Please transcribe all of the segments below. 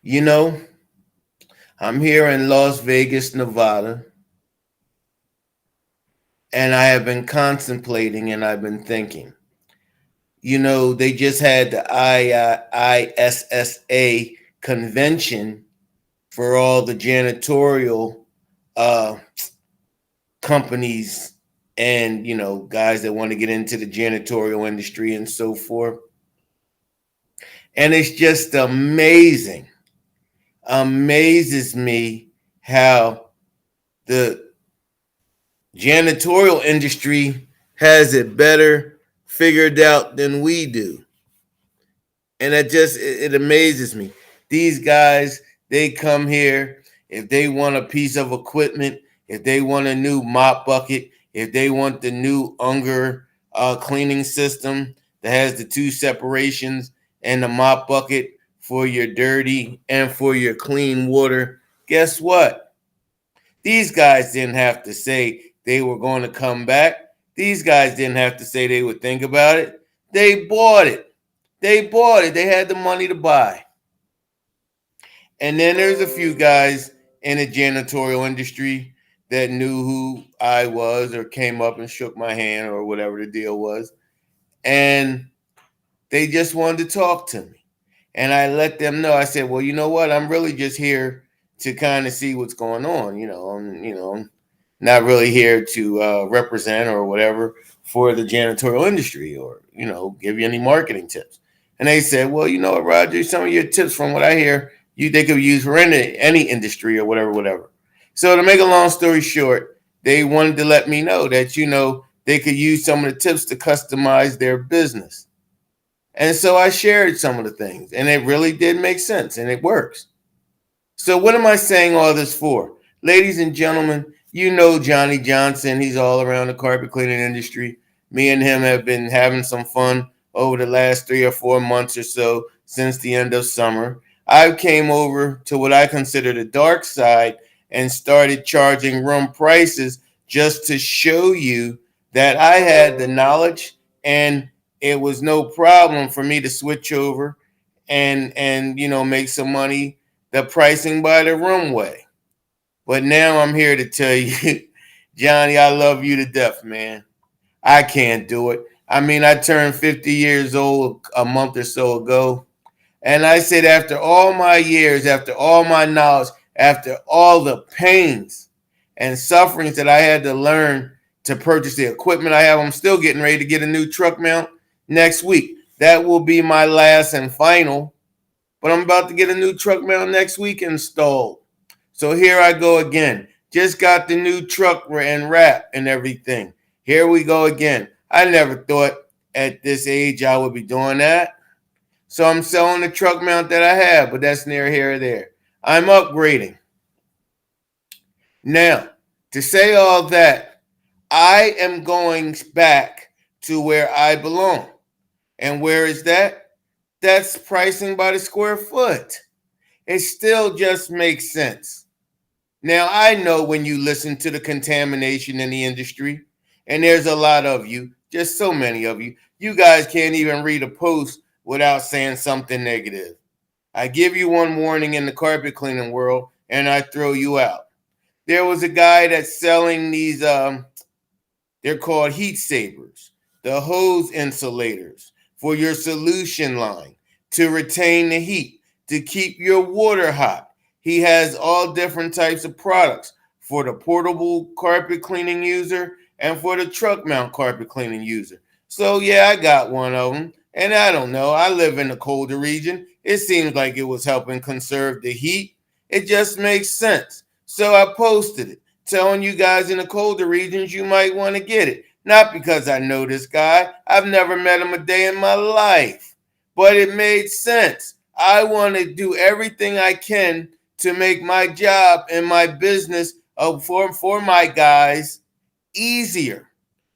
You know, I'm here in Las Vegas, Nevada, and I have been contemplating and I've been thinking. They just had the ISSA convention for all the janitorial uh, companies and, guys that want to get into the janitorial industry and so forth. And it's just amazes me how the janitorial industry has it better figured out than we do. And it amazes me. These guys, they come here if they want a piece of equipment, if they want a new mop bucket, if they want the new Unger cleaning system that has the two separations and the mop bucket for your dirty and for your clean water. Guess what? These guys didn't have to say they were going to come back. These guys didn't have to say they would think about it. They bought it. They bought it. They had the money to buy. And then there's a few guys in the janitorial industry that knew who I was or came up and shook my hand or whatever the deal was. And they just wanted to talk to me. And I let them know. I said, well, you know what? I'm really just here to kind of see what's going on. I'm not really here to represent or whatever for the janitorial industry or, give you any marketing tips. And they said, well, you know what, Roger, some of your tips from what I hear, they could use for any industry or whatever. So to make a long story short, they wanted to let me know that, they could use some of the tips to customize their business. And so I shared some of the things, and it really did make sense, and it works. So what am I saying all this for? Ladies and gentlemen, you know Johnny Johnson. He's all around the carpet cleaning industry. Me and him have been having some fun over the last 3 or 4 months or so since the end of summer. I came over to what I consider the dark side and started charging room prices just to show you that I had the knowledge and it was no problem for me to switch over and make some money the pricing by the room way. But now I'm here to tell you, Johnny, I love you to death, man. I can't do it. I mean, I turned 50 years old a month or so ago. And I said, after all my years, after all my knowledge, after all the pains and sufferings that I had to learn to purchase the equipment I have, I'm still getting ready to get a new truck mount next week. That will be my last and final. But I'm about to get a new truck mount next week installed. So here I go again. Just got the new truck and wrap and everything. Here we go again. I never thought at this age I would be doing that. So I'm selling the truck mount that I have, but that's near here or there. I'm upgrading. Now, to say all that, I am going back to where I belong. And where is that? That's pricing by the square foot. It still just makes sense. Now, I know when you listen to the contamination in the industry, and there's a lot of you, just so many of you, you guys can't even read a post without saying something negative. I give you one warning in the carpet cleaning world, and I throw you out. There was a guy that's selling these, they're called heat savers, the hose insulators for your solution line to retain the heat, to keep your water hot. He has all different types of products for the portable carpet cleaning user and for the truck mount carpet cleaning user. So yeah, I got one of them. And I don't know, I live in a colder region. It seems like it was helping conserve the heat. It just makes sense. So I posted it, telling you guys in the colder regions you might want to get it. Not because I know this guy. I've never met him a day in my life. But it made sense. I want to do everything I can to make my job and my business for my guys easier.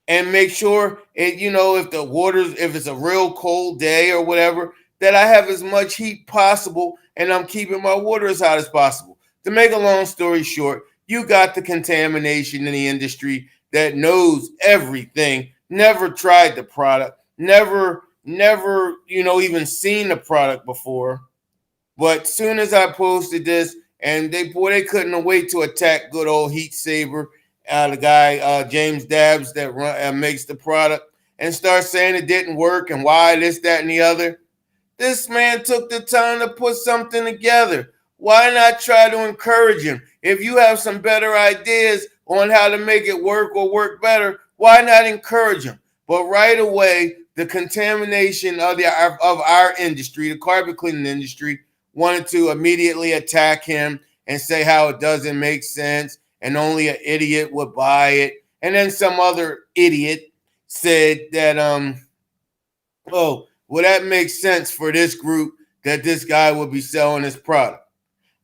And make sure it, if it's a real cold day or whatever, that I have as much heat possible and I'm keeping my water as hot as possible. To make a long story short, you got the contamination in the industry that knows everything, never tried the product, never, even seen the product before. But soon as I posted this, and they couldn't wait to attack good old Heat Saber, the guy James Dabbs that makes the product, and start saying it didn't work and why this, that, and the other. This man took the time to put something together. Why not try to encourage him? If you have some better ideas on how to make it work or work better, why not encourage him? But right away, the contamination of our industry, the carpet cleaning industry, wanted to immediately attack him and say how it doesn't make sense and only an idiot would buy it. And then some other idiot said that oh, well, that makes sense for this group that this guy would be selling his product.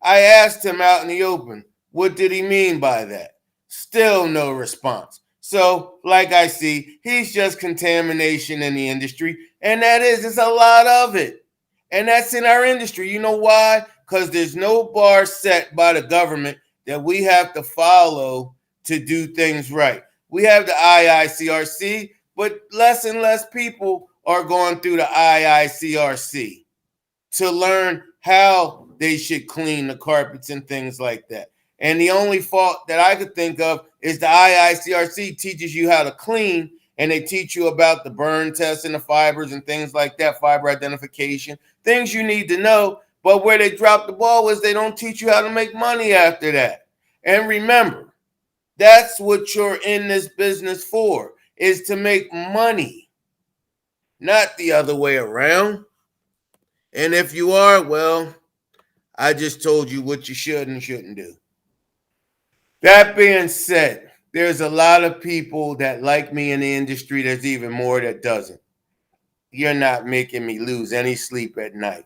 I asked him out in the open, what did he mean by that? Still no response. So, like I see, he's just contamination in the industry, and it's a lot of it. And that's in our industry. You know why? Because there's no bar set by the government that we have to follow to do things right. We have the IICRC, but less and less people are going through the IICRC to learn how they should clean the carpets and things like that. And the only fault that I could think of is the IICRC teaches you how to clean, and they teach you about the burn test and the fibers and things like that, fiber identification, things you need to know. But where they drop the ball is they don't teach you how to make money after that. And remember, that's what you're in this business for, is to make money, not the other way around. And if you are, well, I just told you what you should and shouldn't do. That being said, there's a lot of people that like me in the industry. There's even more that doesn't. You're not making me lose any sleep at night,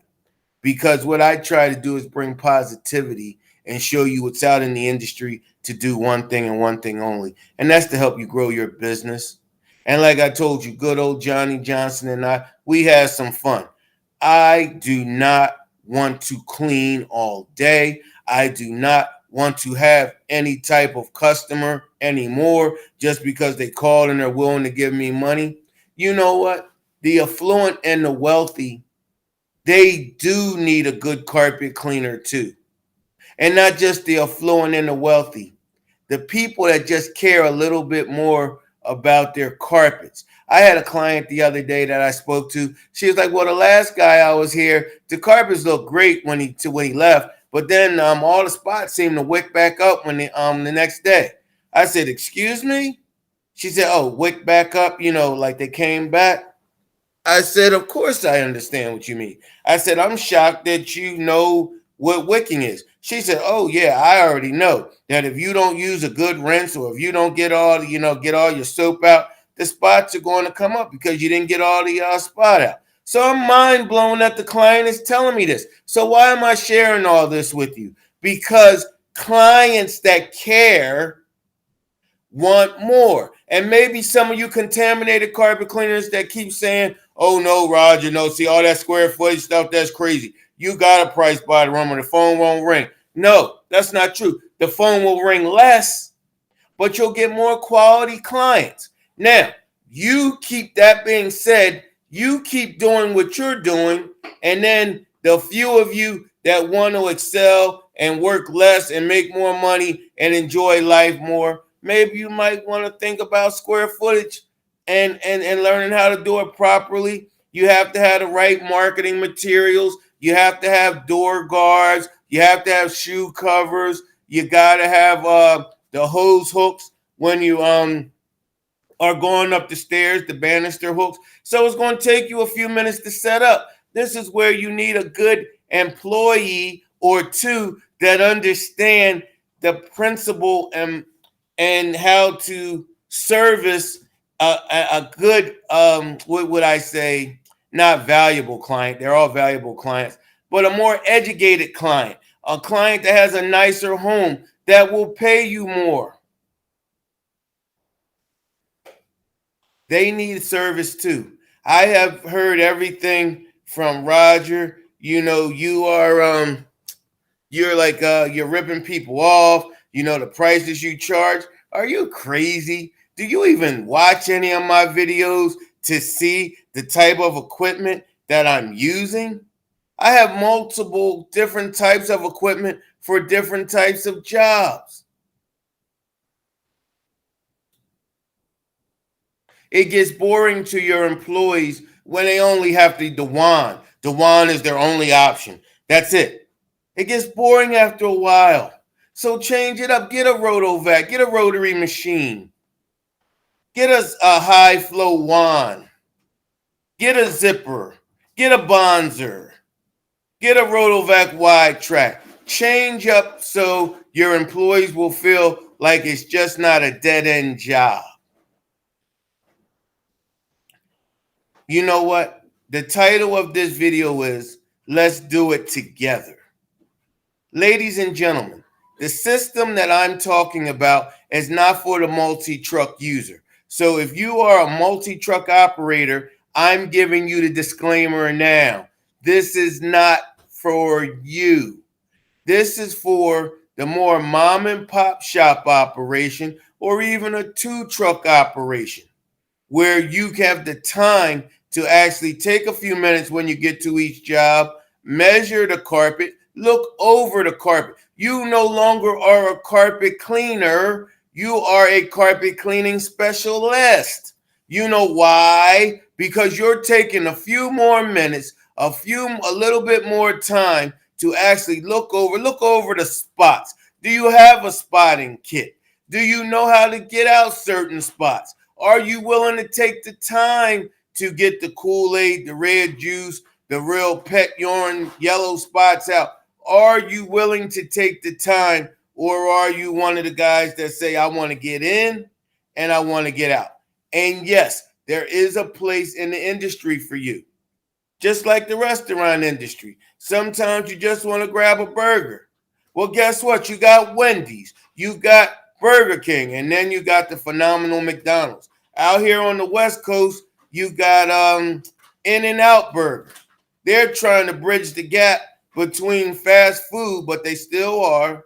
because what I try to do is bring positivity and show you what's out in the industry to do one thing and one thing only, and that's to help you grow your business. And like I told you, good old Johnny Johnson and we had some fun. I do not want to clean all day. I do not want to have any type of customer anymore just because they called and they're willing to give me money. You know what? The affluent and the wealthy, they do need a good carpet cleaner too. And not just the affluent and the wealthy. The people that just care a little bit more about their carpets. I had a client the other day that I spoke to. She was like, well, the last guy I was here, the carpets looked great when he left, but then all the spots seemed to wick back up when the next day. I said, excuse me? She said, oh, wick back up, like they came back. I said, of course I understand what you mean. I said, I'm shocked that you know what wicking is. She said, oh yeah, I already know that if you don't use a good rinse, or if you don't get all your soap out, the spots are going to come up because you didn't get all the spot out. So I'm mind blown that the client is telling me this. So why am I sharing all this with you? Because clients that care want more. And maybe some of you contaminated carpet cleaners that keep saying, oh no, Roger, no, see all that square footage stuff, that's crazy. You got a price by the room and the phone won't ring. No, that's not true. The phone will ring less, but you'll get more quality clients. Now, you keep that being said, you keep doing what you're doing, and then the few of you that want to excel and work less and make more money and enjoy life more, maybe you might want to think about square footage and learning how to do it properly. You have to have the right marketing materials. You have to have door guards. You have to have shoe covers. You got to have the hose hooks when you are going up the stairs, the banister hooks. So it's going to take you a few minutes to set up. This is where you need a good employee or two that understand the principle and how to service a good, what would I say, not valuable client. They're all valuable clients, but a more educated client, a client that has a nicer home that will pay you more. They need service too. I have heard everything from Roger. You are you're like you're ripping people off. The prices you charge. Are you crazy? Do you even watch any of my videos to see the type of equipment that I'm using? I have multiple different types of equipment for different types of jobs. It gets boring to your employees when they only have the Dewan. Dewan is their only option. That's it. It gets boring after a while. So change it up. Get a rotovac. Get a rotary machine. Get a high flow wand. Get a zipper. Get a bonzer. Get a rotovac wide track. Change up so your employees will feel like it's just not a dead end job. You know what? The title of this video is Let's Do It Together. Ladies and gentlemen, the system that I'm talking about is not for the multi-truck user. So if you are a multi-truck operator, I'm giving you the disclaimer now. This is not for you. This is for the more mom and pop shop operation or even a two-truck operation where you have the time to actually take a few minutes when you get to each job, measure the carpet, look over the carpet. You no longer are a carpet cleaner. You are a carpet cleaning specialist. You know why? Because you're taking a few more minutes, a little bit more time to actually look over the spots. Do you have a spotting kit? Do you know how to get out certain spots? Are you willing to take the time to get the Kool-Aid, the red juice, the real pet yarn, yellow spots out? Are you willing to take the time, or are you one of the guys that say, I want to get in and I want to get out? And yes, there is a place in the industry for you. Just like the restaurant industry. Sometimes you just want to grab a burger. Well, guess what? You got Wendy's, you got Burger King, and then you got the phenomenal McDonald's. Out here on the West Coast, you got In-N-Out Burger. They're trying to bridge the gap between fast food, but they still are,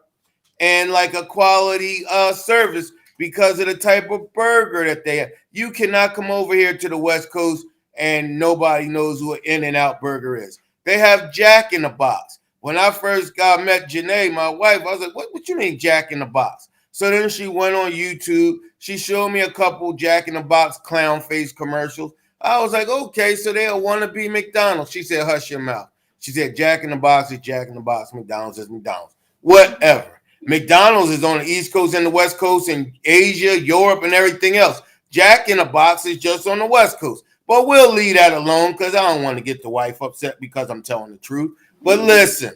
and like a quality service because of the type of burger that they have. You cannot come over here to the West Coast and nobody knows who an In-N-Out Burger is. They have Jack in the Box. When I first met Janae, my wife, I was like, what you mean Jack in the Box? So then she went on YouTube. She showed me a couple Jack in the Box clown face commercials. I was like, okay, so they want to be McDonald's. She said, hush your mouth. She said, Jack in the Box is Jack in the Box. McDonald's is McDonald's. Whatever. McDonald's is on the East Coast and the West Coast and Asia, Europe, and everything else. Jack in the Box is just on the West Coast. But we'll leave that alone because I don't want to get the wife upset because I'm telling the truth. But listen,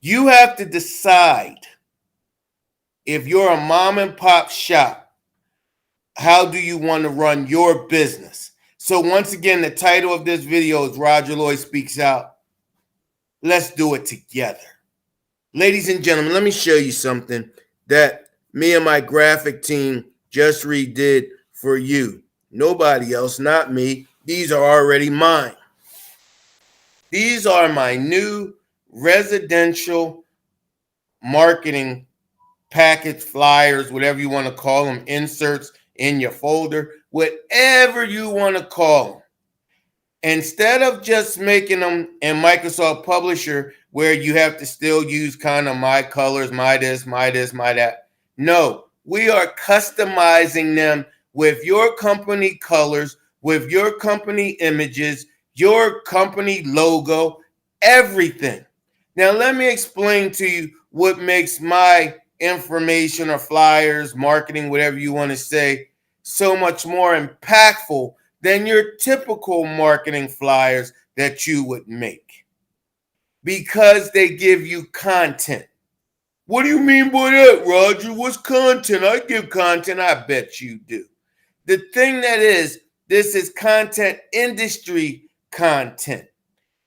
you have to decide if you're a mom and pop shop, how do you want to run your business? So once again, the title of this video is Roger Lloyd Speaks Out. Let's do it together. Ladies and gentlemen, let me show you something that me and my graphic team just redid for you. Nobody else, not me. These are already mine. These are my new residential marketing package, flyers, whatever you want to call them, inserts in your folder, whatever you want to call them. Instead of just making them in Microsoft Publisher where you have to still use kind of my colors, my this, my that. No, we are customizing them with your company colors, with your company images, your company logo, everything. Now, let me explain to you what makes my information or flyers, marketing, whatever you want to say, so much more impactful than your typical marketing flyers that you would make. Because they give you content. What do you mean by that, Roger? What's content? I give content. I bet you do. The thing that is, this is content industry content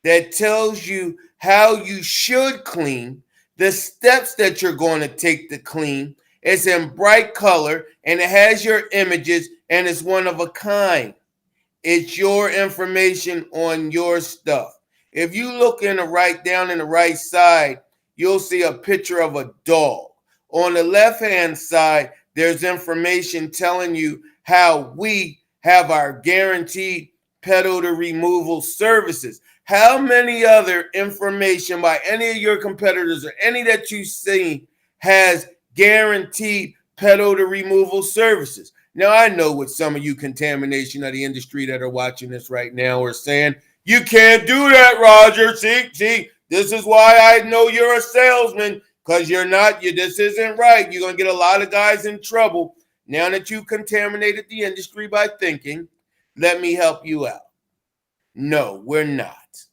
that tells you how you should clean, the steps that you're going to take to clean. It's in bright color and it has your images and it's one of a kind. It's your information on your stuff. If you look in the right, down in the right side, you'll see a picture of a dog. On the left-hand side, there's information telling you how we have our guaranteed pet odor removal services. How many other information by any of your competitors or any that you see has guaranteed pet odor removal services? Now, I know what some of you contamination of the industry that are watching this right now are saying, you can't do that, Roger. See, this is why I know you're a salesman, because you're not, this isn't right. You're going to get a lot of guys in trouble now that you contaminated the industry by thinking, let me help you out. No, we're not.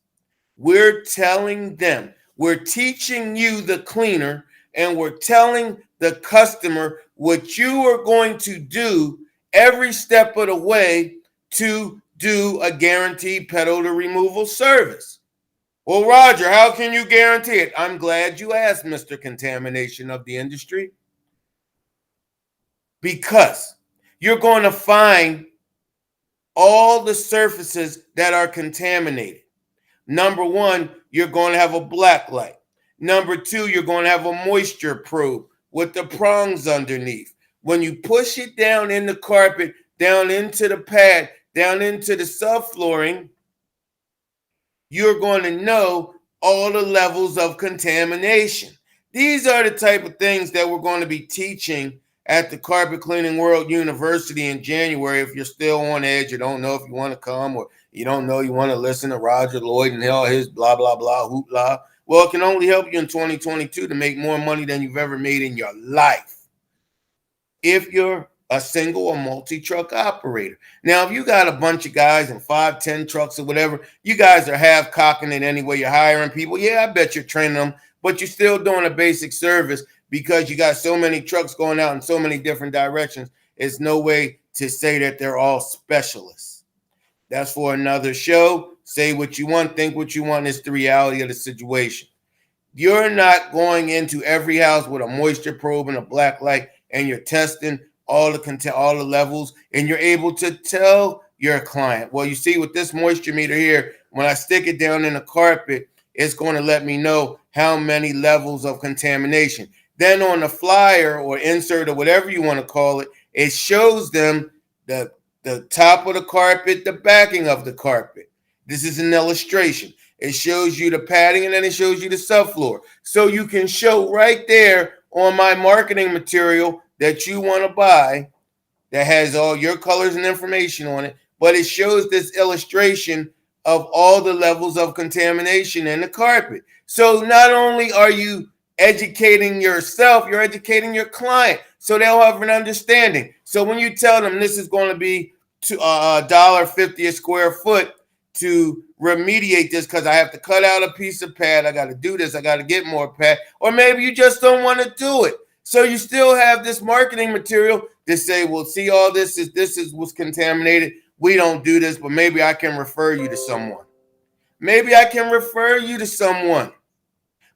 We're telling them, we're teaching you, the cleaner, and we're telling the customer what you are going to do every step of the way to do a guaranteed pet odor removal service. Well, Roger, how can you guarantee it? I'm glad you asked, Mr. Contamination of the industry. Because you're going to find all the surfaces that are contaminated. Number one, you're going to have a black light. Number two, you're going to have a moisture probe with the prongs underneath. When you push it down in the carpet, down into the pad, down into the subflooring, you're going to know all the levels of contamination. These are the type of things that we're going to be teaching at the Carpet Cleaning World University in January. If you're still on edge, you don't know if you want to come, or you don't know you want to listen to Roger Lloyd and all his blah, blah, blah, hoopla. Well, it can only help you in 2022 to make more money than you've ever made in your life if you're a single or multi-truck operator. Now, if you got a bunch of guys and 5, 10 trucks or whatever, you guys are half cocking it anyway. You're hiring people. Yeah, I bet you're training them, but you're still doing a basic service because you got so many trucks going out in so many different directions. It's no way to say that they're all specialists. That's for another show. Say what you want, think what you want. It's the reality of the situation. You're not going into every house with a moisture probe and a black light, and you're testing all the levels, and you're able to tell your client, well, you see, with this moisture meter here, when I stick it down in the carpet, it's going to let me know how many levels of contamination. Then on the flyer or insert or whatever you want to call it, it shows them the top of the carpet, the backing of the carpet. This is an illustration. It shows you the padding, and then it shows you the subfloor. So you can show right there on my marketing material that you want to buy that has all your colors and information on it, but it shows this illustration of all the levels of contamination in the carpet. So not only are you educating yourself, you're educating your client, so they'll have an understanding. So when you tell them this is going to be $1.50 a square foot to remediate this, because I have to cut out a piece of pad, I got to do this, I got to get more pad, or maybe you just don't want to do it. So you still have this marketing material to say, well, see, all this is what's contaminated. We don't do this, but maybe I can refer you to someone. Maybe I can refer you to someone.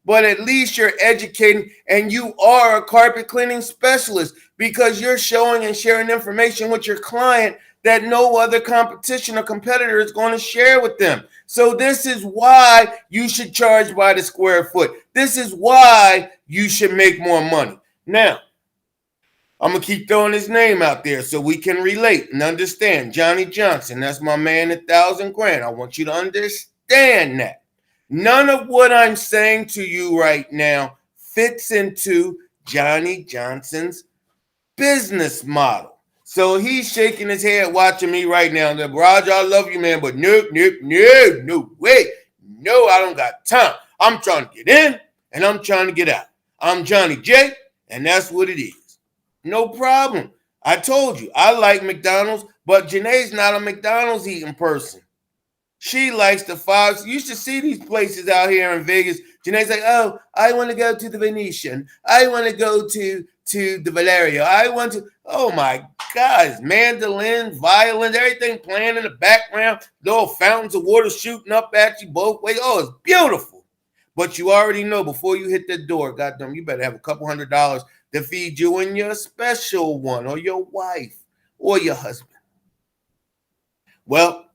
But at least you're educating, and you are a carpet cleaning specialist because you're showing and sharing information with your client that no other competition or competitor is going to share with them. So this is why you should charge by the square foot. This is why you should make more money. Now, I'm going to keep throwing his name out there so we can relate and understand. Johnny Johnson, that's my man, $1,000 grand. I want you to understand that. None of what I'm saying to you right now fits into Johnny Johnson's business model. So he's shaking his head watching me right now. Roger, I love you, man, but no way. No, I don't got time. I'm trying to get in, and I'm trying to get out. I'm Johnny J, and that's what it is. No problem. I told you, I like McDonald's, but Janae's not a McDonald's eating person. She likes the fives. You should see these places out here in Vegas. Janae's like, oh, I want to go to the Venetian. I want to go to the Valerio. I want to, oh my God, mandolins, violins, everything playing in the background, little fountains of water shooting up at you both ways. Oh, it's beautiful. But you already know before you hit the door, goddamn, you better have a couple $100 to feed you and your special one, or your wife, or your husband. Well,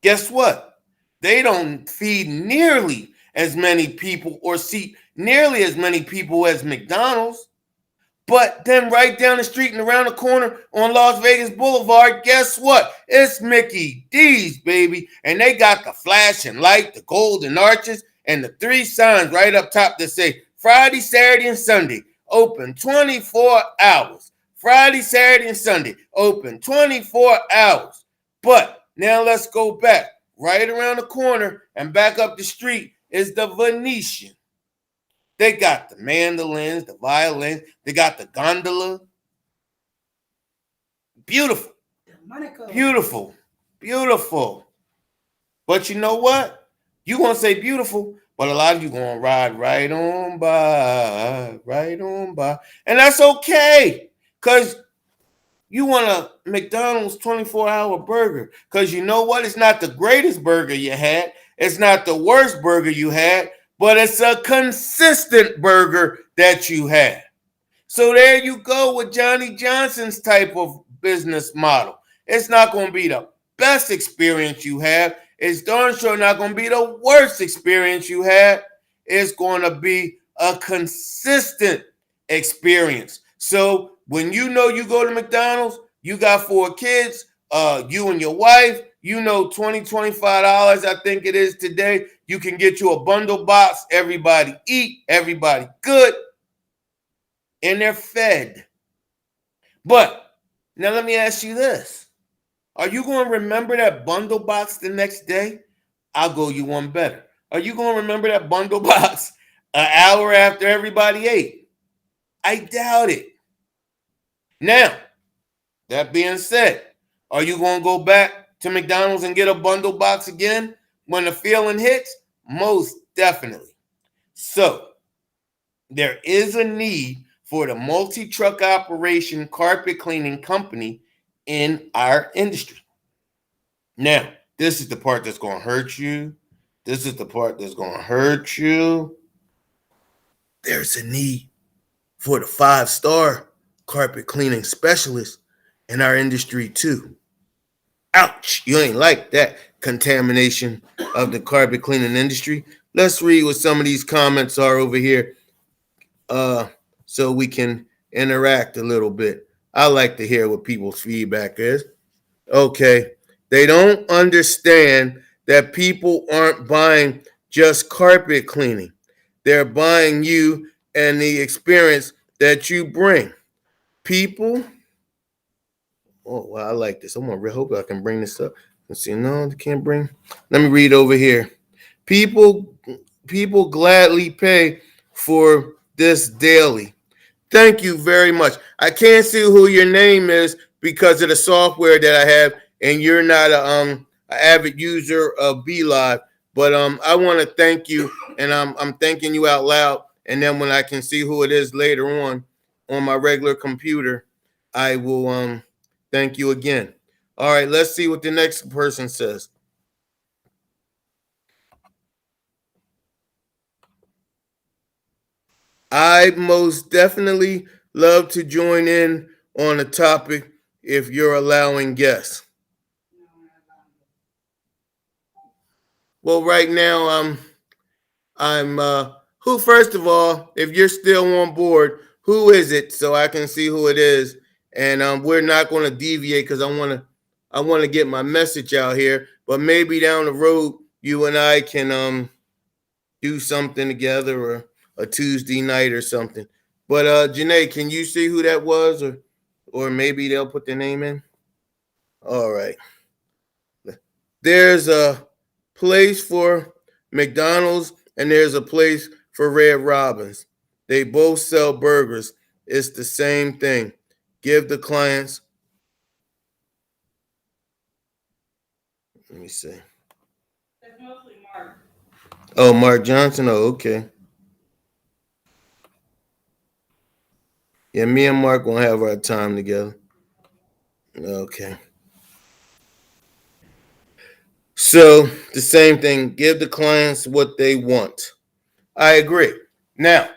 guess what? They don't feed nearly as many people or seat nearly as many people as McDonald's, But then right down the street and around the corner on Las Vegas Boulevard, guess what? It's Mickey D's, baby. And they got the flashing light, the golden arches, and the 3 signs right up top that say Friday, Saturday, and Sunday, open 24 hours. Friday, Saturday, and Sunday, open 24 hours. But now let's go back. Right around the corner and back up the street is the Venetian. They got the mandolins, the violins, they got the gondola. Beautiful. Beautiful. Beautiful. But you know what? You gonna say beautiful, but a lot of you gonna ride right on by, right on by. And that's okay. Because you want a McDonald's 24-hour burger. Because you know what? It's not the greatest burger you had. It's not the worst burger you had, but it's a consistent burger that you had. So there you go with Johnny Johnson's type of business model. It's not going to be the best experience you have. It's darn sure not going to be the worst experience you had. It's going to be a consistent experience. So when you know you go to McDonald's, you got 4 kids, you and your wife, you know $20, $25, I think it is today. You can get you a bundle box. Everybody eat, everybody good, and they're fed. But now let me ask you this. Are you going to remember that bundle box the next day? I'll go you one better. Are you going to remember that bundle box an hour after everybody ate? I doubt it. Now, that being said, are you going to go back to McDonald's and get a bundle box again when the feeling hits? Most definitely. So, there is a need for the multi-truck operation carpet cleaning company in our industry. Now, this is the part that's going to hurt you. This is the part that's going to hurt you. There's a need for the 5-star carpet cleaning specialist in our industry too. Ouch, you ain't like that contamination of the carpet cleaning industry. Let's read what some of these comments are over here so we can interact a little bit. I like to hear what people's feedback is. Okay, they don't understand that people aren't buying just carpet cleaning. They're buying you and the experience that you bring. People, oh, well, I like this. I'm going to hope I can bring this up. Let's see, no, I can't bring. Let me read over here. People gladly pay for this daily. Thank you very much. I can't see who your name is because of the software that I have, and you're not an avid user of BeLive. But I want to thank you, and I'm thanking you out loud. And then when I can see who it is later on my regular computer, I will thank you again. All right, let's see what the next person says. I most definitely love to join in on a topic if you're allowing guests. Well, right now I'm who first of all, if you're still on board, who is it so I can see who it is? And we're not going to deviate because I want to get my message out here, but maybe down the road you and I can do something together or a Tuesday night or something. But Janae, can you see who that was, or maybe they'll put their name in? All right. There's a place for McDonald's and there's a place for Red Robin's. They both sell burgers. It's the same thing. Give the clients. Let me see. It's mostly Mark. Oh, Mark Johnson. Oh, okay. Yeah, me and Mark gonna have our time together. Okay. So the same thing. Give the clients what they want. I agree. Now,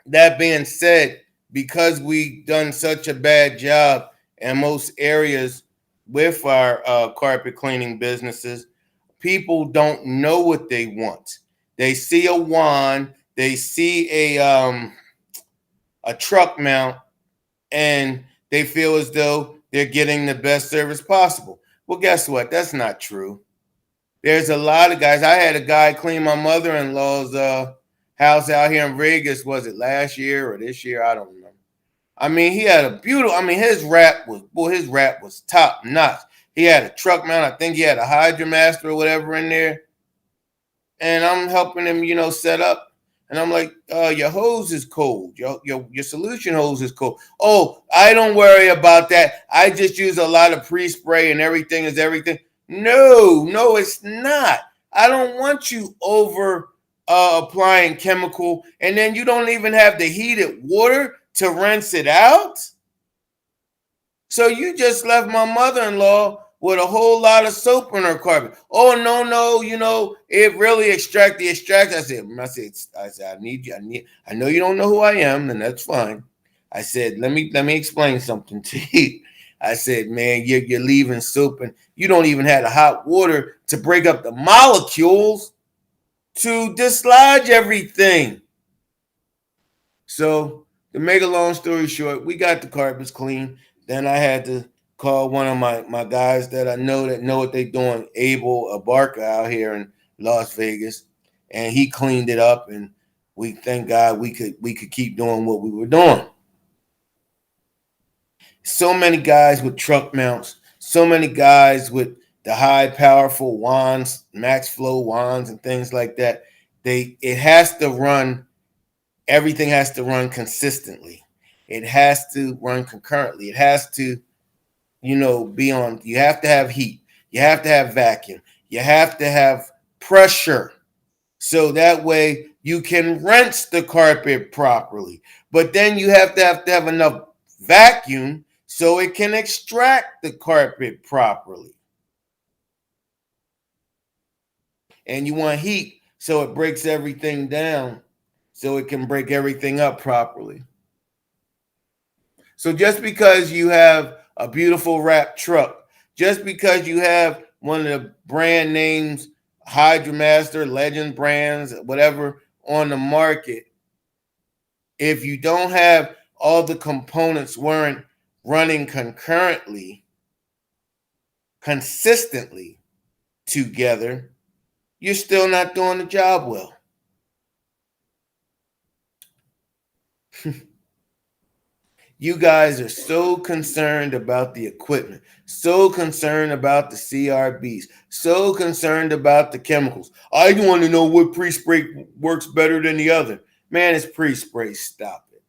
that being said, because we've done such a bad job in most areas with our carpet cleaning businesses, people don't know what they want. They see a wand, they see a truck mount and they feel as though they're getting the best service possible. Well, guess what? That's not true. There's a lot of guys. I had a guy clean my mother-in-law's house out here in Vegas. Was it last year or this year? I don't know. I mean, he had a beautiful. I mean, his rap was top notch. He had a truck mount. I think he had a Hydromaster or whatever in there, and I'm helping him, set up. And I'm like, your hose is cold. Your solution hose is cold. Oh, I don't worry about that. I just use a lot of pre-spray and everything is everything. No, it's not. I don't want you over applying chemical, and then you don't even have the heated water to rinse it out. So you just left my mother-in-law with a whole lot of soap on her carpet. Oh no, it really extract. I said, I need you. I know you don't know who I am, and that's fine. I said, let me explain something to you. I said, man, you're leaving soap, and you don't even have the hot water to break up the molecules to dislodge everything. So to make a long story short, we got the carpets clean. Then I had to call one of my guys that I know what they're doing, Abel Barker out here in Las Vegas, and he cleaned it up. And we thank God we could keep doing what we were doing. So many guys with truck mounts, so many guys with the high powerful wands, max flow wands, and things like that. It has to run. Everything has to run consistently. It has to run concurrently. It has to, be on. You have to have heat. You have to have vacuum. You have to have pressure. So that way you can rinse the carpet properly. But then you have to have enough vacuum so it can extract the carpet properly. And you want heat so it breaks everything down, so it can break everything up properly. So just because you have a beautiful wrap truck, just because you have one of the brand names, Hydromaster, Legend brands, whatever on the market, if you don't have all the components weren't running concurrently, consistently together, you're still not doing the job well. You guys are so concerned about the equipment, so concerned about the CRBs, so concerned about the chemicals. I want to know what pre-spray works better than the other. Man, it's pre-spray. Stop it.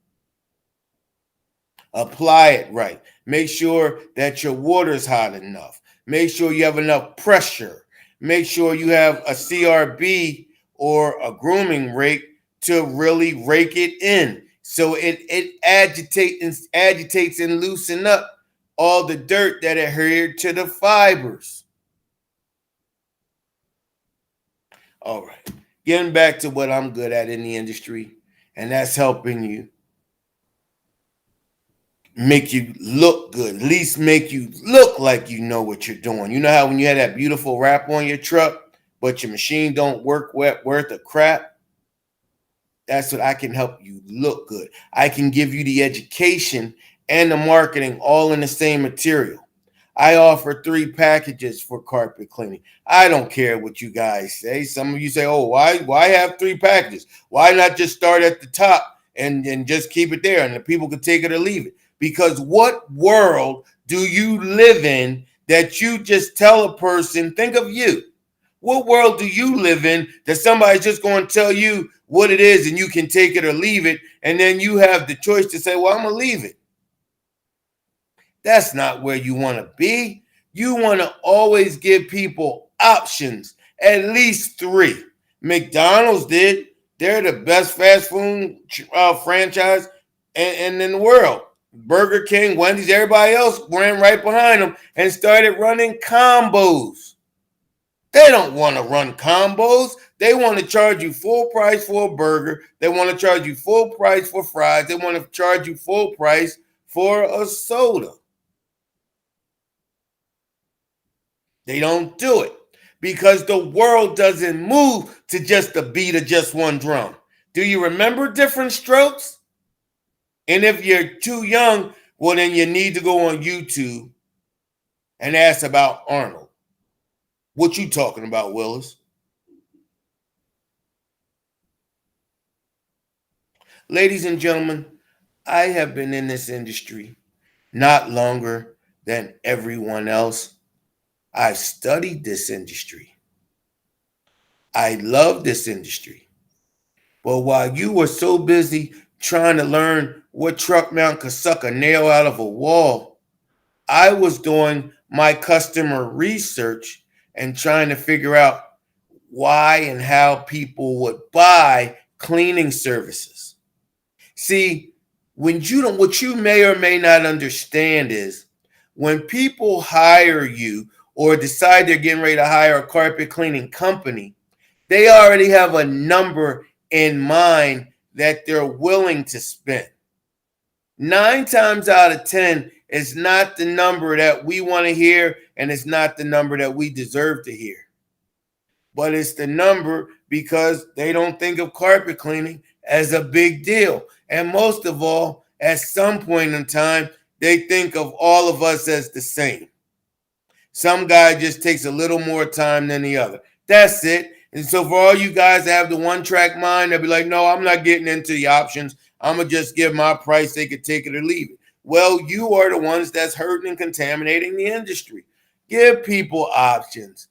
Apply it right. Make sure that your water's hot enough. Make sure you have enough pressure. Make sure you have a CRB or a grooming rake to really rake it in. So it agitates and loosen up all the dirt that adhered to the fibers. All right. Getting back to what I'm good at in the industry, and that's helping you make you look good, at least make you look like you know what you're doing. You know how when you had that beautiful wrap on your truck, but your machine don't work worth a crap? That's what I can help you look good. I can give you the education and the marketing all in the same material. I offer 3 packages for carpet cleaning. I don't care what you guys say. Some of you say, oh, why have 3 packages? Why not just start at the top and just keep it there and the people can take it or leave it? Because what world do you live in that you just tell a person, think of you? What world do you live in that somebody's just going to tell you what it is and you can take it or leave it, and then you have the choice to say, well, I'm going to leave it? That's not where you want to be. You want to always give people options, at least 3. McDonald's did. They're the best fast food franchise in the world. Burger King, Wendy's, everybody else ran right behind them and started running combos. They don't want to run combos. They want to charge you full price for a burger. They want to charge you full price for fries. They want to charge you full price for a soda. They don't do it because the world doesn't move to just the beat of just one drum. Do you remember Different Strokes? And if you're too young, well, then you need to go on YouTube and ask about Arnold. What you talking about, Willis? Ladies and gentlemen, I have been in this industry not longer than everyone else. I've studied this industry. I love this industry. But while you were so busy trying to learn what truck mount could suck a nail out of a wall, I was doing my customer research and trying to figure out why and how people would buy cleaning services. See, when you don't, what you may or may not understand is when people hire you or decide they're getting ready to hire a carpet cleaning company, they already have a number in mind that they're willing to spend. 9 times out of 10, it's not the number that we want to hear, and it's not the number that we deserve to hear. But it's the number because they don't think of carpet cleaning as a big deal. And most of all, at some point in time, they think of all of us as the same. Some guy just takes a little more time than the other. That's it. And so for all you guys that have the one-track mind, they'll be like, no, I'm not getting into the options. I'm going to just give my price. They could take it or leave it. Well, you are the ones that's hurting and contaminating the industry. Give people options.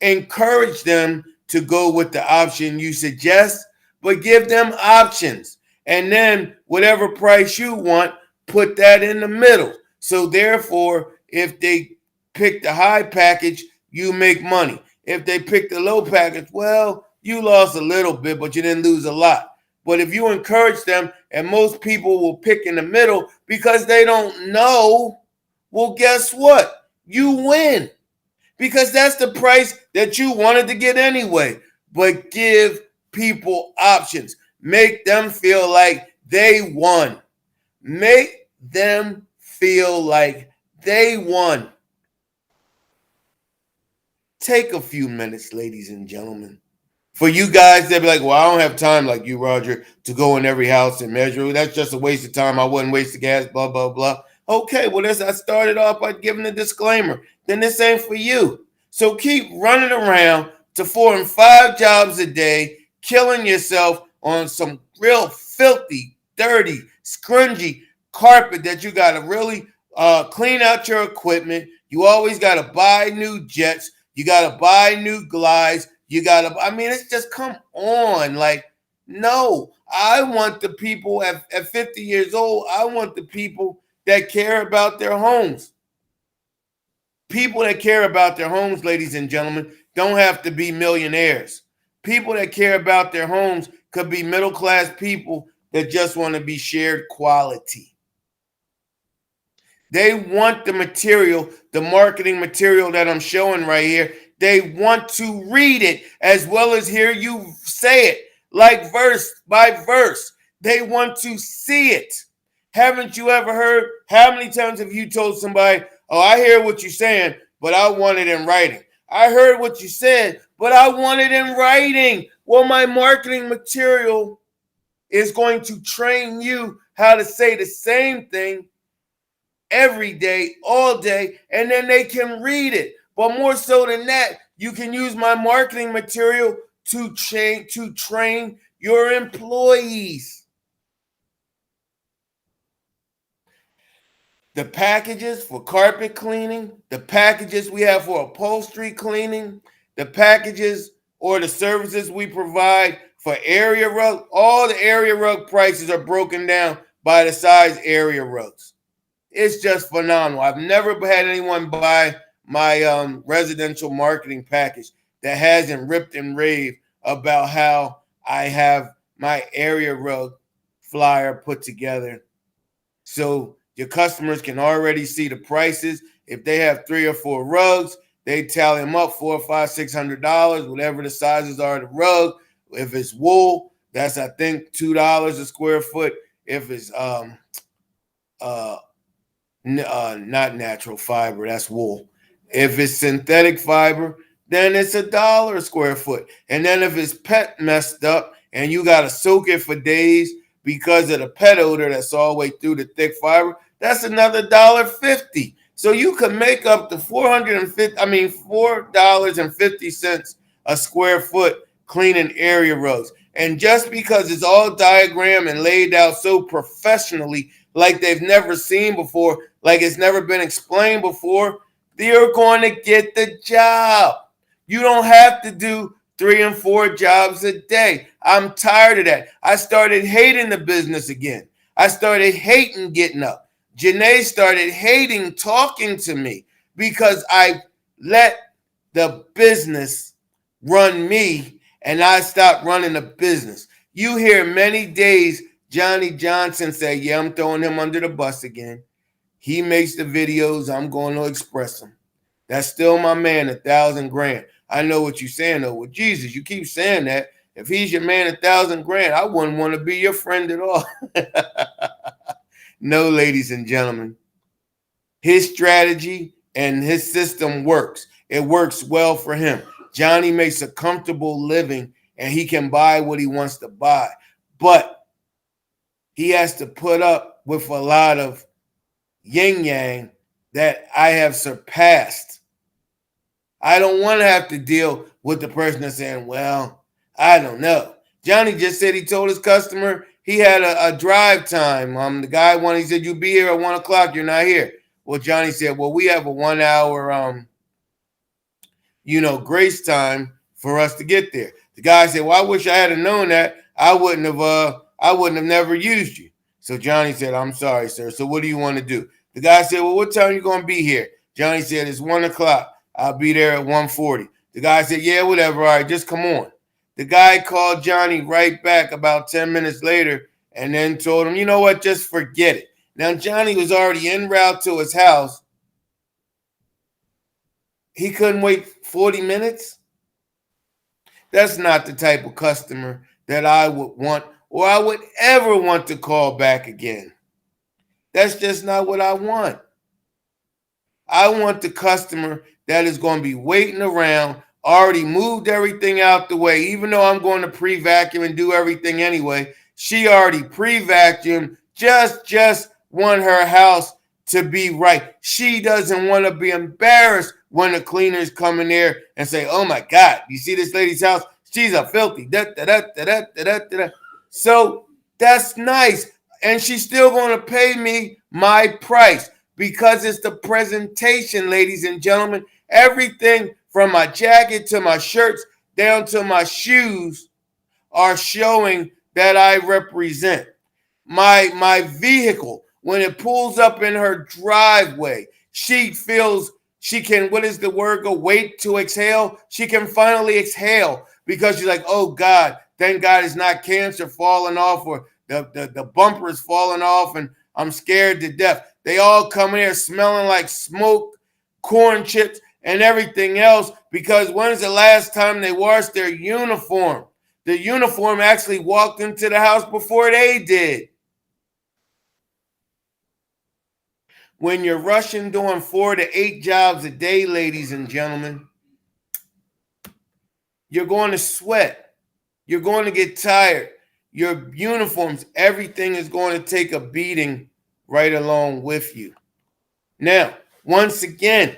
Encourage them to go with the option you suggest, but give them options. And then whatever price you want, put that in the middle. So therefore, if they pick the high package, you make money. If they pick the low package, well, you lost a little bit, but you didn't lose a lot. But if you encourage them, and most people will pick in the middle because they don't know, well, guess what? You win. Because that's the price that you wanted to get anyway. But give people options. Make them feel like they won. Make them feel like they won. Take a few minutes, ladies and gentlemen. For you guys, they'll be like, well, I don't have time like you, Roger, to go in every house and measure. That's just a waste of time. I wouldn't waste the gas, blah, blah, blah. Okay, well, I started off by giving a disclaimer. Then this ain't for you. So keep running around to 4 and 5 jobs a day, killing yourself on some real filthy, dirty, scrungy carpet that you got to really clean out your equipment. You always got to buy new jets. You got to buy new glides. You got to, I mean, it's just come on. Like, no, I want the people at 50 years old, I want the people that care about their homes. People that care about their homes, ladies and gentlemen, don't have to be millionaires. People that care about their homes could be middle-class people that just want to be shared quality. They want the material, the marketing material that I'm showing right here. They want to read it as well as hear you say it, like verse by verse. They want to see it. Haven't you ever heard? How many times have you told somebody, oh, I hear what you're saying, but I want it in writing? I heard what you said, but I want it in writing. Well, my marketing material is going to train you how to say the same thing every day, all day, and then they can read it. But more so than that, you can use my marketing material to train your employees. The packages for carpet cleaning, the packages we have for upholstery cleaning, the packages or the services we provide for area rug, all the area rug prices are broken down by the size area rugs. It's just phenomenal. I've never had anyone buy my residential marketing package that hasn't ripped and raved about how I have my area rug flyer put together. So your customers can already see the prices. If they have 3 or 4 rugs, they tally them up $400, $500, $600, whatever the sizes are of the rug. If it's wool, that's I think $2 a square foot. If it's not natural fiber, that's wool. If it's synthetic fiber, then it's $1 a square foot. And then if it's pet messed up and you got to soak it for days, because of the pet odor that's all the way through the thick fiber, that's another $1.50. So you could make up to $4.50 a square foot cleaning area roads. And just because it's all diagrammed and laid out so professionally, like they've never seen before, like it's never been explained before, you're going to get the job. You don't have to do 3 and 4 jobs a day. I'm tired of that. I started hating the business again. I started hating getting up. Janae started hating talking to me because I let the business run me and I stopped running the business. You hear many days Johnny Johnson say, yeah, I'm throwing him under the bus again. He makes the videos. I'm going to express them. That's still my man, 1,000 grand. I know what you're saying, though. With Jesus, you keep saying that. If he's your man, 1,000 grand, I wouldn't want to be your friend at all. No, ladies and gentlemen. His strategy and his system works. It works well for him. Johnny makes a comfortable living and he can buy what he wants to buy. But he has to put up with a lot of yin yang that I have surpassed. I don't want to have to deal with the person that's saying, well, I don't know. Johnny just said he told his customer he had a drive time. The guy he said, you'll be here at 1 o'clock. You're not here. Well, Johnny said, well, we have a 1 hour, grace time for us to get there. The guy said, well, I wish I had known that. I wouldn't have never used you. So Johnny said, I'm sorry, sir. So what do you want to do? The guy said, well, what time are you going to be here? Johnny said, it's 1 o'clock. I'll be there at 1:40. The guy said, yeah, whatever. All right, just come on. The guy called Johnny right back about 10 minutes later and then told him, you know what, just forget it. Now, Johnny was already en route to his house. He couldn't wait 40 minutes. That's not the type of customer that I would want or I would ever want to call back again. That's just not what I want. I want the customer that is going to be waiting around, already moved everything out the way, even though I'm going to pre-vacuum and do everything anyway. She already pre-vacuumed, just want her house to be right. She doesn't want to be embarrassed when the cleaners come in there and say, oh my God, you see this lady's house? She's a filthy. So that's nice. And she's still going to pay me my price because it's the presentation, ladies and gentlemen. Everything from my jacket to my shirts down to my shoes are showing that I represent. My vehicle, when it pulls up in her driveway, she feels she can, what is the word, go wait to exhale? She can finally exhale because she's like, oh God, thank God it's not cancer falling off or the bumper is falling off and I'm scared to death. They all come in here smelling like smoke, corn chips, and everything else because when's the last time they washed their uniform? The uniform actually walked into the house before they did. When you're rushing doing 4 to 8 jobs a day, ladies and gentlemen, you're going to sweat. You're going to get tired. Your uniforms, everything is going to take a beating right along with you. Now, once again,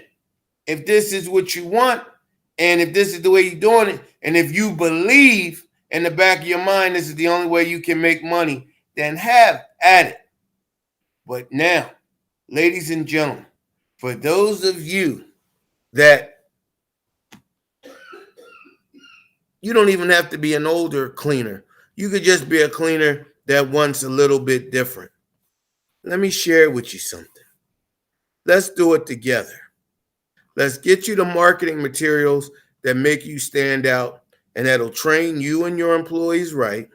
if this is what you want, and if this is the way you're doing it, and if you believe in the back of your mind this is the only way you can make money, then have at it. But now, ladies and gentlemen, for those of you that you don't even have to be an older cleaner, you could just be a cleaner that wants a little bit different. Let me share with you something. Let's do it together. Let's get you the marketing materials that make you stand out and that'll train you and your employees right.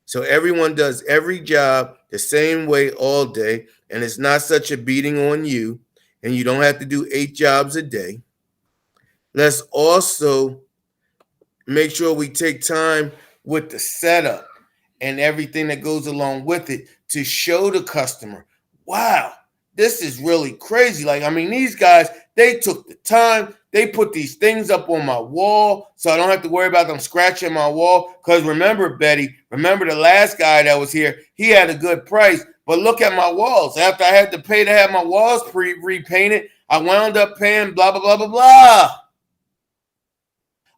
So everyone does every job the same way all day, and it's not such a beating on you, and you don't have to do 8 jobs a day. Let's also make sure we take time with the setup and everything that goes along with it to show the customer, wow, this is really crazy. Like, I mean, these guys, they took the time. They put these things up on my wall so I don't have to worry about them scratching my wall. Because remember, Betty, remember the last guy that was here, he had a good price. But look at my walls. After I had to pay to have my walls repainted, I wound up paying blah, blah, blah, blah, blah.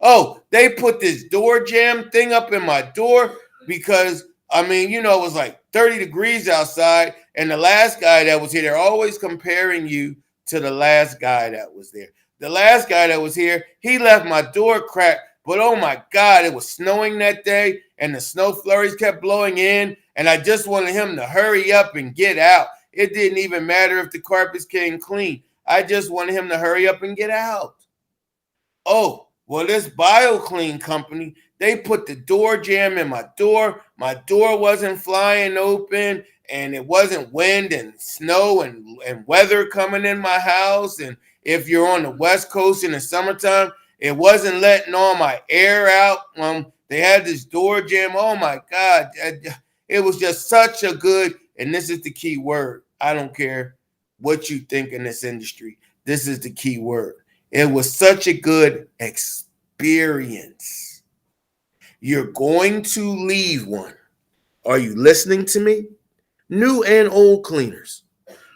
Oh, they put this door jamb thing up in my door because, I mean, you know, it was like 30 degrees outside. And the last guy that was here, they're always comparing you to the last guy that was there. The last guy that was here, he left my door cracked. But oh my God, it was snowing that day and the snow flurries kept blowing in. And I just wanted him to hurry up and get out. It didn't even matter if the carpets came clean. I just wanted him to hurry up and get out. Oh, well, this BioClean company, they put the door jamb in my door. My door wasn't flying open, and it wasn't wind and snow and weather coming in my house. And if you're on the West Coast in the summertime, it wasn't letting all my air out. They had this door jamb. Oh, my God. It was just such a good, and this is the key word. I don't care what you think in this industry. This is the key word. It was such a good experience. You're going to leave one. Are you listening to me? New and old cleaners.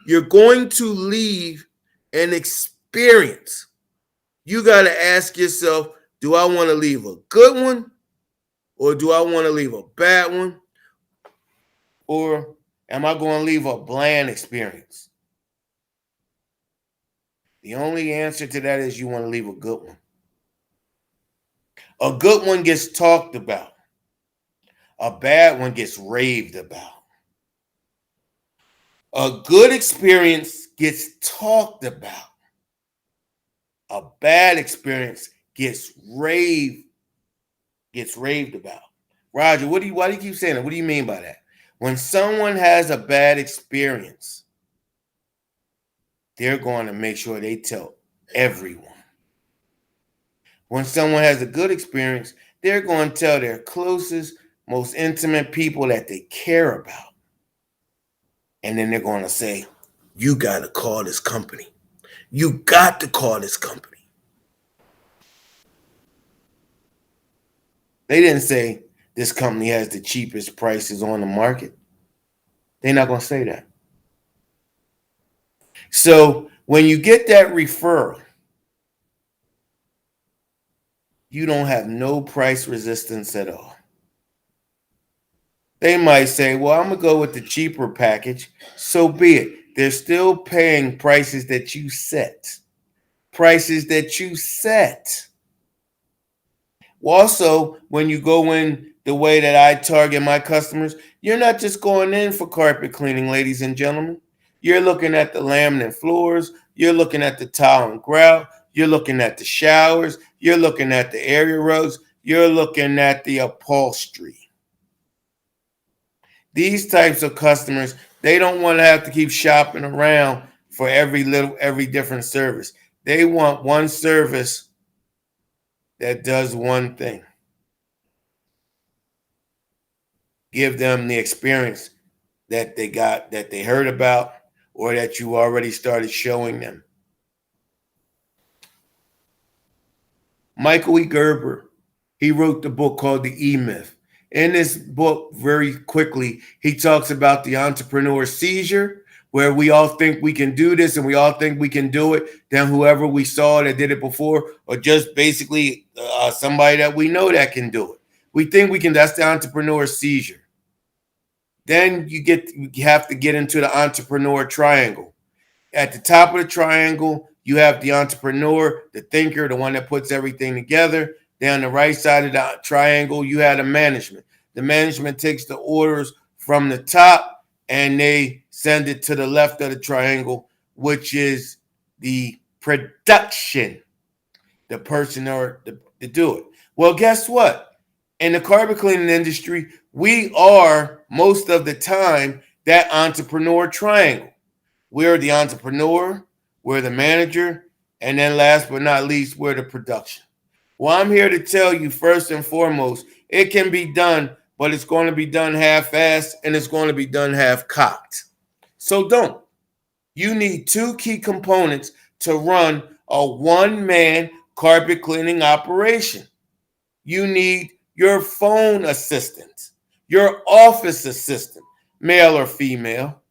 You're going to leave an experience. You got to ask yourself, do I want to leave a good one? Or do I want to leave a bad one? Or am I going to leave a bland experience? The only answer to that is you want to leave a good one. A good one gets talked about. A bad one gets raved about. A good experience gets talked about. A bad experience gets raved about. Roger, why do you keep saying that? What do you mean by that? When someone has a bad experience, they're going to make sure they tell everyone. When someone has a good experience, they're going to tell their closest, most intimate people that they care about. And then they're going to say, you got to call this company. You got to call this company. They didn't say this company has the cheapest prices on the market. They're not going to say that. So when you get that referral, you don't have no price resistance at all. They might say, well, I'm going to go with the cheaper package. So be it. They're still paying prices that you set. Prices that you set. Also, when you go in the way that I target my customers, you're not just going in for carpet cleaning, ladies and gentlemen. You're looking at the laminate floors. You're looking at the tile and grout. You're looking at the showers. You're looking at the area rugs. You're looking at the upholstery. These types of customers, they don't want to have to keep shopping around for every different service. They want one service that does one thing. Give them the experience that they got, that they heard about, or that you already started showing them. Michael E. Gerber, he wrote the book called The E-Myth. In this book, very quickly, he talks about the entrepreneur seizure, where we all think we can do this and we all think we can do it. Then whoever we saw that did it before, or just basically somebody that we know that can do it. We think we can. That's the entrepreneur seizure. Then you have to get into the entrepreneur triangle. At the top of the triangle, you have the entrepreneur, the thinker, the one that puts everything together. Down the right side of the triangle, you have the management. The management takes the orders from the top and they send it to the left of the triangle, which is the production, the person or to do it. Well, guess what? In the carpet cleaning industry, we are most of the time that entrepreneur triangle. We're the entrepreneur, we're the manager, and then last but not least, we're the production. Well, I'm here to tell you first and foremost, it can be done, but it's going to be done half-assed and it's going to be done half-cocked. So don't. You need two key components to run a one-man carpet cleaning operation. You need your phone assistant, your office assistant, male or female,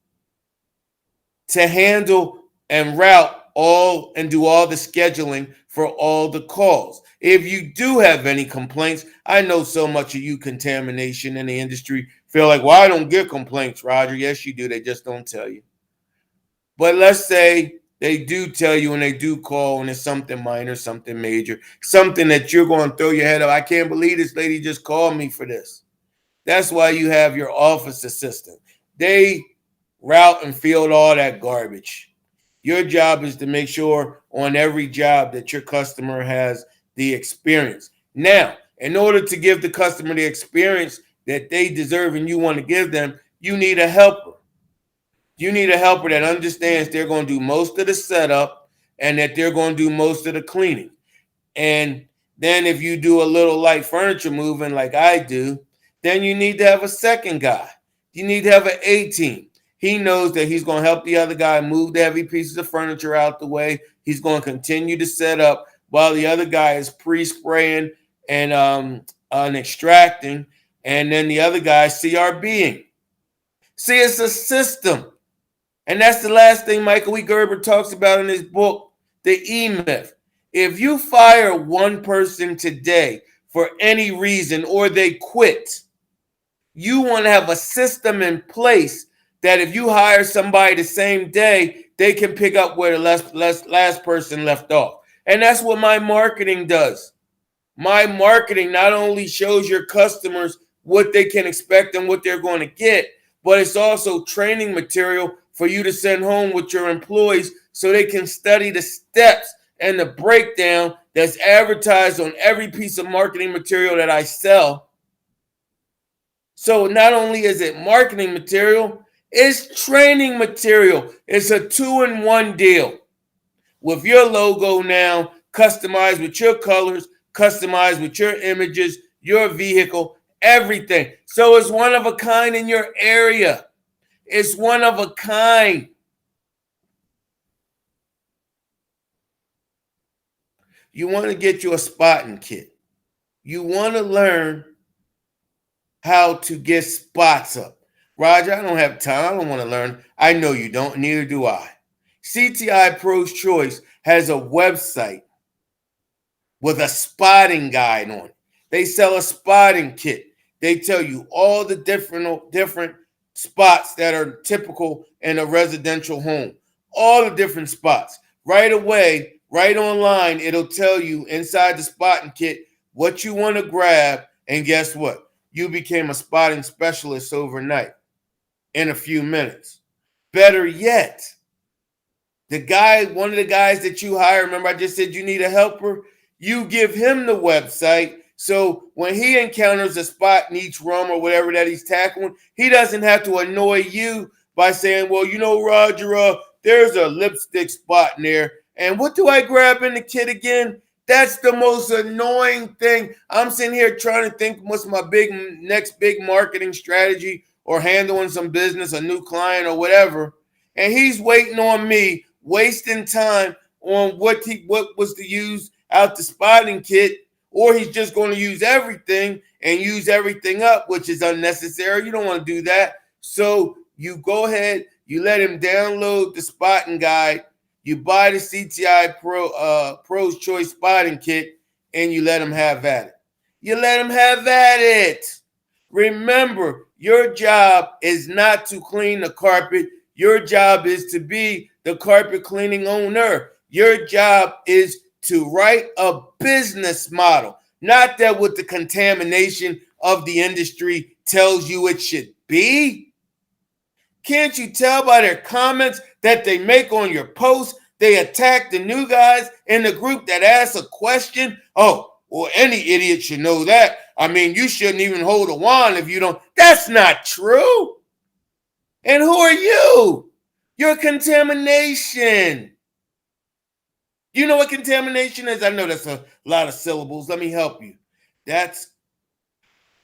to handle and route all and do all the scheduling for all the calls. If you do have any complaints, I know so much of you contamination in the industry feel like, well, I don't get complaints, Roger. Yes, you do. They just don't tell you. But let's say they do tell you and they do call and it's something minor, something major, something that you're going to throw your head up. I can't believe this lady just called me for this. That's why you have your office assistant. They route and field all that garbage. Your job is to make sure on every job that your customer has the experience. Now, in order to give the customer the experience that they deserve and you want to give them, you need a helper. You need a helper that understands they're going to do most of the setup and that they're going to do most of the cleaning. And then if you do a little light furniture moving like I do, then you need to have a second guy. You need to have an A team. He knows that he's going to help the other guy move the heavy pieces of furniture out the way. He's going to continue to set up while the other guy is pre-spraying and extracting. And then the other guy is CRBing. See, it's a system. And that's the last thing Michael E. Gerber talks about in his book, The E-Myth. If you fire one person today for any reason or they quit, you want to have a system in place that if you hire somebody the same day, they can pick up where the last person left off. And that's what my marketing does. My marketing not only shows your customers what they can expect and what they're going to get, but it's also training material for you to send home with your employees so they can study the steps and the breakdown that's advertised on every piece of marketing material that I sell. So not only is it marketing material, it's training material. It's a 2-in-1 deal. With your logo now, customized with your colors, customized with your images, your vehicle, everything. So it's one of a kind in your area. It's one of a kind. You want to get you a spotting kit. You want to learn how to get spots up. Roger, I don't have time. I don't want to learn. I know you don't. Neither do I. CTI Pro's Choice has a website with a spotting guide on it. They sell a spotting kit. They tell you all the different spots that are typical in a residential home. All the different spots. Right away, right online, it'll tell you inside the spotting kit what you want to grab. And guess what? You became a spotting specialist overnight in a few minutes. Better yet, one of the guys that you hire, remember I just said you need a helper? You give him the website. So when he encounters a spot in each room or whatever that he's tackling, he doesn't have to annoy you by saying, well, you know, Roger, there's a lipstick spot in there. And what do I grab in the kit again? That's the most annoying thing. I'm sitting here trying to think what's my next big marketing strategy or handling some business, a new client or whatever. And he's waiting on me, wasting time on what was to use out the spotting kit, or he's just going to use everything and use everything up, which is unnecessary. You don't want to do that. So you go ahead, you let him download the spotting guide, you buy the CTI Pro's Choice spotting kit, and you let him have at it. You let him have at it. Remember, your job is not to clean the carpet. Your job is to be the carpet cleaning owner. Your job is to write a business model, not that what the contamination of the industry tells you it should be. Can't you tell by their comments that they make on your posts? They attack the new guys in the group that asks a question. Oh, well, any idiot should know that. I mean, you shouldn't even hold a wand if you don't. That's not true. And who are you? You're contamination. You know what contamination is? I know that's a lot of syllables. Let me help you. That's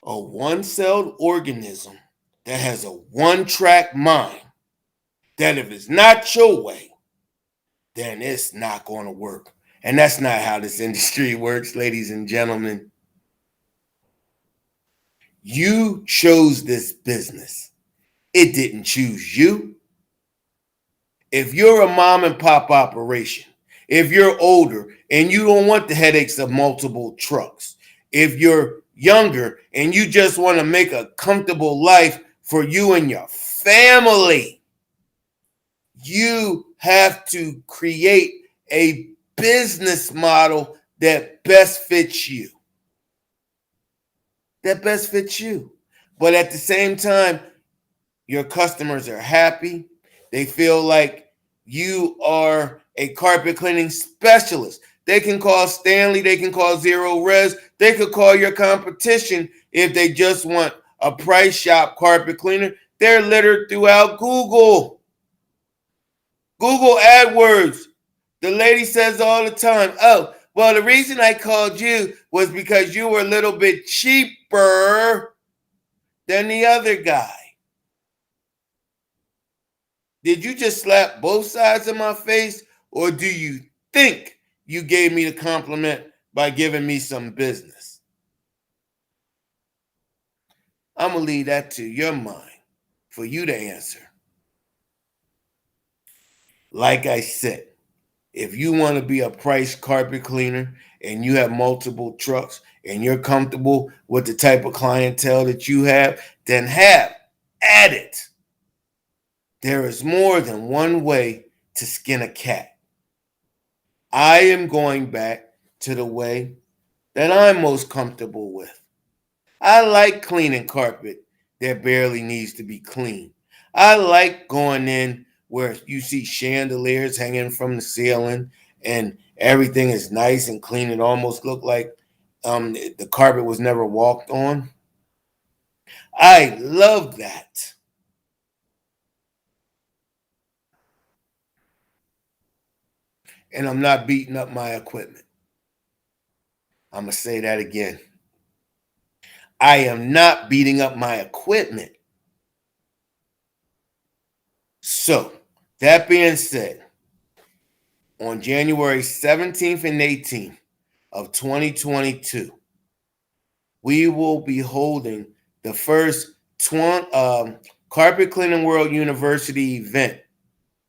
a one-celled organism that has a one-track mind. that if it's not your way, then it's not going to work. And that's not how this industry works, ladies and gentlemen. You chose this business. It didn't choose you. If you're a mom and pop operation, if you're older and you don't want the headaches of multiple trucks, if you're younger and you just want to make a comfortable life for you and your family, you have to create a business model that best fits you. That best fits you. But at the same time, your customers are happy. They feel like you are a carpet cleaning specialist. They can call Stanley, they can call Zero Res, they could call your competition if they just want a price shop carpet cleaner. They're littered throughout Google. Google AdWords. The lady says all the time, oh, well, the reason I called you was because you were a little bit cheaper than the other guy. Did you just slap both sides of my face, or do you think you gave me the compliment by giving me some business? I'm going to leave that to your mind for you to answer. Like I said, if you want to be a price carpet cleaner and you have multiple trucks and you're comfortable with the type of clientele that you have, then have at it. There is more than one way to skin a cat. I am going back to the way that I'm most comfortable with. I like cleaning carpet that barely needs to be cleaned. I like going in where you see chandeliers hanging from the ceiling and everything is nice and clean. It almost looked like the carpet was never walked on. I love that. And I'm not beating up my equipment. I'm going to say that again. I am not beating up my equipment. So, that being said, on January 17th and 18th of 2022, we will be holding the first Carpet Cleaning World University event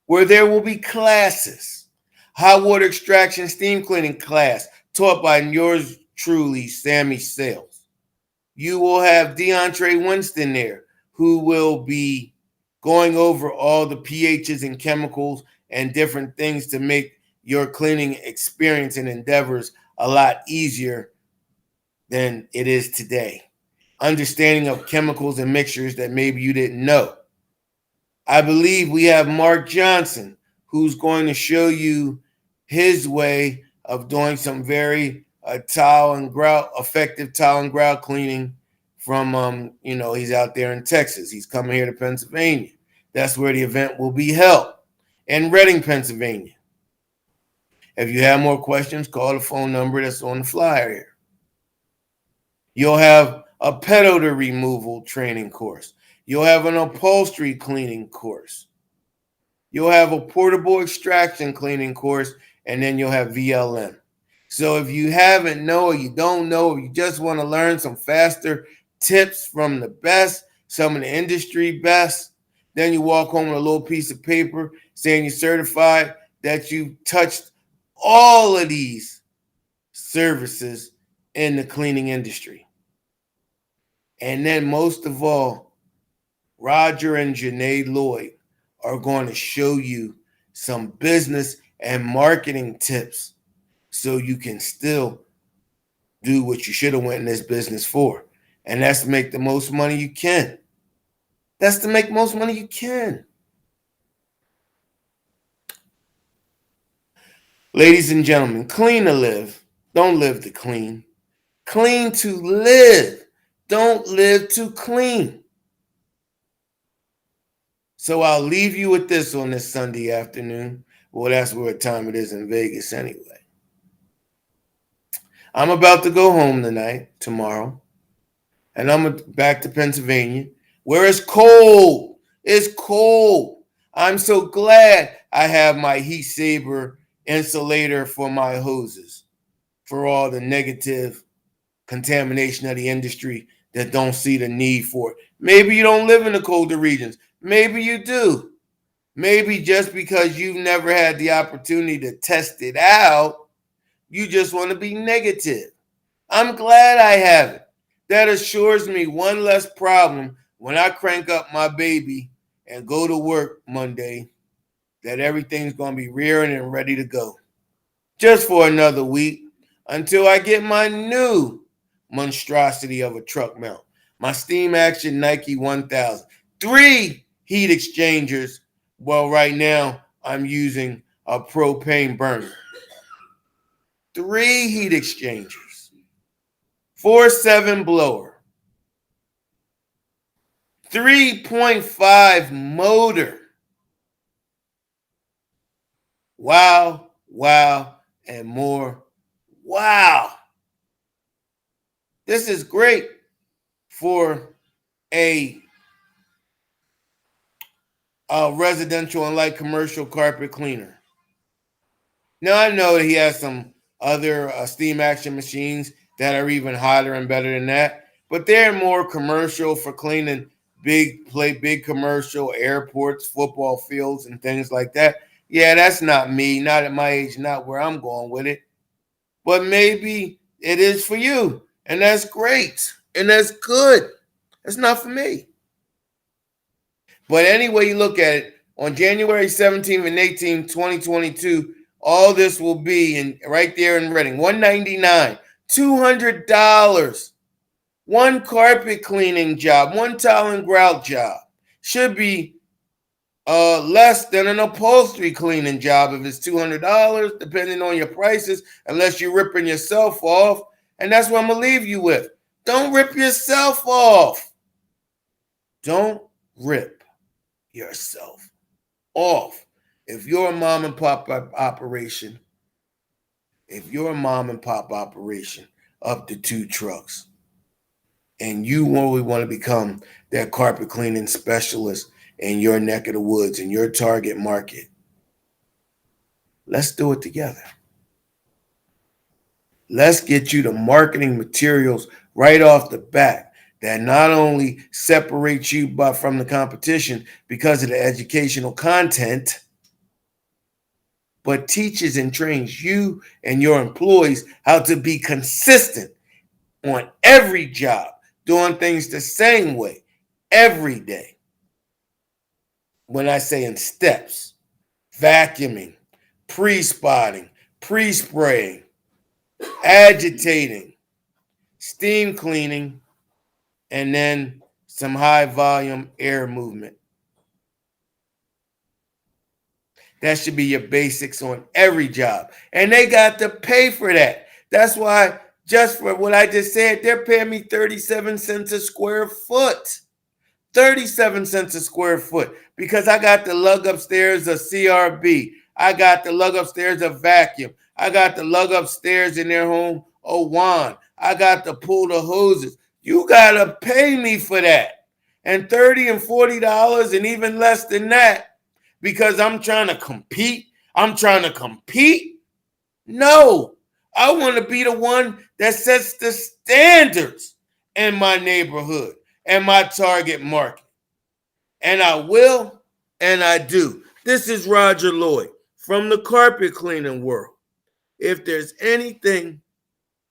where there will be classes. Hot water extraction steam cleaning class taught by yours truly, Sammy Sales. You will have DeAndre Winston there, who will be going over all the pHs and chemicals and different things to make your cleaning experience and endeavors a lot easier than it is today. Understanding of chemicals and mixtures that maybe you didn't know. I believe we have Mark Johnson, who's going to show you his way of doing some very effective tile and grout cleaning from, he's out there in Texas. He's coming here to Pennsylvania. That's where the event will be held, in Reading, Pennsylvania. If you have more questions, call the phone number that's on the flyer here. You'll have a pet odor removal training course. You'll have an upholstery cleaning course. You'll have a portable extraction cleaning course, and then you'll have VLM. So if you haven't know or you don't know, or you just want to learn some faster tips from the best, some of the industry best, then you walk home with a little piece of paper saying you're certified, that you touched all of these services in the cleaning industry. And then most of all, Roger and Janae Lloyd are going to show you some business and marketing tips so you can still do what you should have went in this business for. And that's to make the most money you can. That's to make the most money you can. Ladies and gentlemen, clean to live. Don't live to clean. Clean to live. Don't live to clean. So I'll leave you with this on this Sunday afternoon. Well, that's what time it is in Vegas anyway. I'm about to go home tomorrow, and I'm back to Pennsylvania, where it's cold. It's cold. I'm so glad I have my heat saver insulator for my hoses for all the negative contamination of the industry that don't see the need for it. Maybe you don't live in the colder regions. Maybe you do. Maybe just because you've never had the opportunity to test it out, you just want to be negative. I'm glad I have it. That assures me one less problem when I crank up my baby and go to work Monday, that everything's going to be rearing and ready to go. Just for another week until I get my new monstrosity of a truck mount, my Steam Action Nike 1000. 3 heat exchangers. Well, right now I'm using a propane burner. 3 heat exchangers. 4.7 blower. 3.5 motor. Wow, wow, and more. Wow. This is great for a residential and light commercial carpet cleaner. Now, I know that he has some other steam action machines that are even hotter and better than that, but they're more commercial for cleaning big commercial airports, football fields, and things like that. Yeah, that's not me, not at my age, not where I'm going with it. But maybe it is for you, and that's great, and that's good. It's not for me. But anyway you look at it, on January 17th and 18th, 2022, all this will be in right there in Reading. $199, $200. One carpet cleaning job, one tile and grout job should be less than an upholstery cleaning job if it's $200, depending on your prices, unless you're ripping yourself off. And that's what I'm going to leave you with. Don't rip yourself off. Don't rip yourself off. If you're a mom and pop operation, up to 2 trucks, and you really want to become that carpet cleaning specialist in your neck of the woods, in your target market, let's do it together. Let's get you the marketing materials right off the bat that not only separates you from the competition because of the educational content, but teaches and trains you and your employees how to be consistent on every job, doing things the same way every day. When I say in steps, vacuuming, pre-spotting, pre-spraying, agitating, steam cleaning, and then some high volume air movement. That should be your basics on every job. And they got to pay for that. That's why, just for what I just said, they're paying me 37 cents a square foot. 37 cents a square foot, because I got to lug upstairs a CRB. I got to lug upstairs a vacuum. I got to lug upstairs in their home a wand. I got to pull the hoses. You got to pay me for that. And $30 and $40 and even less than that, because I'm trying to compete. No, I want to be the one that sets the standards in my neighborhood and my target market. And I will, and I do. This is Roger Lloyd from the carpet cleaning world. If there's anything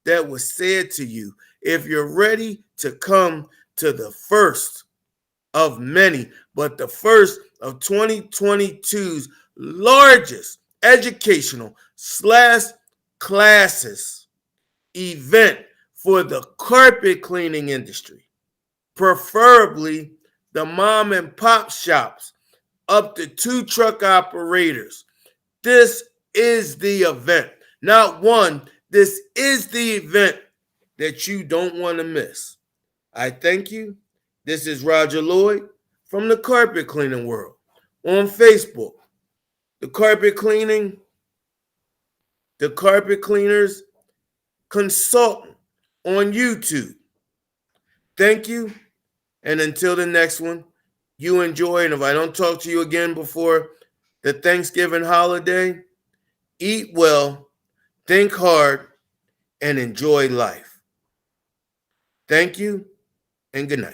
that was said to you, if you're ready to come to the first of many, but the first of 2022's largest educational / classes event for the carpet cleaning industry, preferably the mom and pop shops, up to 2 truck operators. This is the event. Not one, this is the event that you don't want to miss. I thank you. This is Roger Lloyd from the carpet cleaning world on Facebook. The carpet cleaners consultant on YouTube. Thank you. And until the next one, You enjoy, and if I don't talk to you again before the Thanksgiving holiday, eat well, think hard, and enjoy life. Thank you, and good night.